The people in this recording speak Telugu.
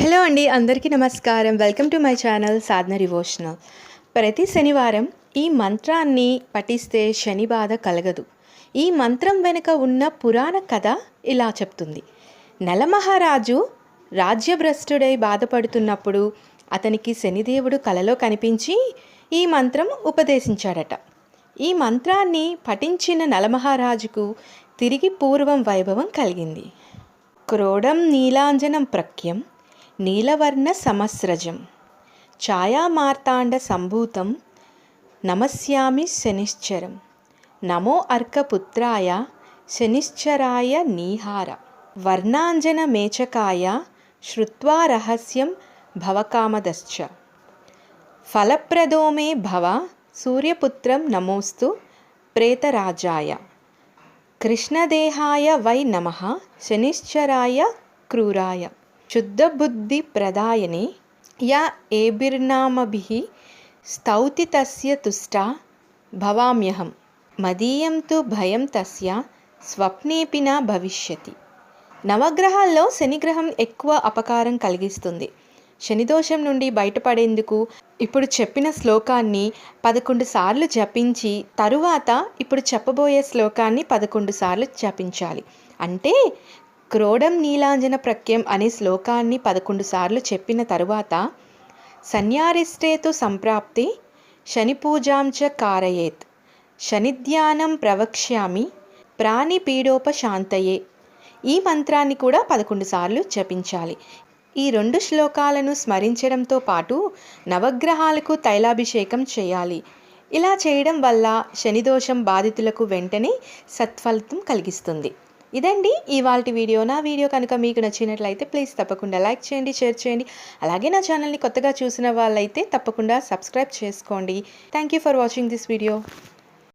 హలో అండి, అందరికీ నమస్కారం. Welcome to my channel Sadhana devotional. ప్రతి శనివారం ఈ మంత్రాన్ని పఠిస్తే శని బాధ కలగదు. ఈ మంత్రం వెనుక ఉన్న పురాణ కథ ఇలా చెప్తుంది. నలమహారాజు రాజ్యభ్రష్టుడై బాధపడుతున్నప్పుడు అతనికి శనిదేవుడు కలలో కనిపించి ఈ మంత్రం ఉపదేశించాడట. ఈ మంత్రాన్ని పఠించిన నలమహారాజుకు తిరిగి పూర్వం వైభవం కలిగింది. క్రోడం నీలాంజనం ప్రఖ్యం నీలవర్ణ సమస్రజం ఛాయామార్తాండ సంభూతం నమస్యామి శనిశ్చరం నమో అర్కపుత్రాయ శనిశ్చరాయ నీహార వర్ణాంజన మేచకాయ శ్రుత్వా రహస్యం భవకామదశ్చ ఫలప్రదో మే భవ సూర్యపుత్రం నమోస్తు ప్రేతరాజాయ కృష్ణదేహాయ వై నమః శనిశ్చరాయ క్రూరాయ శుద్ధబుద్ధి ప్రదాయనే యా ఏభిర్నామభిః స్తౌతి తస్య తుష్టా భవామ్యహం మదీయం తు భయం తస్య స్వప్నేపి న భవిష్యతి. నవగ్రహాల్లో శనిగ్రహం ఎక్కువ అపకారం కలిగిస్తుంది. శనిదోషం నుండి బయటపడేందుకు ఇప్పుడు చెప్పిన శ్లోకాన్ని 11 సార్లు జపించి తరువాత ఇప్పుడు చెప్పబోయే శ్లోకాన్ని 11 సార్లు జపించాలి. అంటే క్రోడం నీలాంజన ప్రఖ్యం అనే శ్లోకాన్ని 11 సార్లు చెప్పిన తరువాత సన్యారిష్టేతు సంప్రాప్తి శని పూజాంచ కారయేత్ శనిధ్యానం ప్రవక్ష్యామి ప్రాణిపీడోపశాంతయే. ఈ మంత్రాన్ని కూడా 11 సార్లు జపించాలి. ఈ 2 శ్లోకాలను స్మరించడంతో పాటు నవగ్రహాలకు తైలాభిషేకం చేయాలి. ఇలా చేయడం వల్ల శనిదోషం బాధితులకు వెంటనే సత్ఫలితం కలిగిస్తుంది. ఇదండి ఇవాల్టి వీడియో. నా వీడియో కనుక మీకు నచ్చినట్లయితే ప్లీజ్ తప్పకుండా లైక్ చేయండి, షేర్ చేయండి. అలాగే నా ఛానల్ని కొత్తగా చూసిన వాళ్ళైతే తప్పకుండా సబ్స్క్రైబ్ చేసుకోండి. Thank you for watching this video.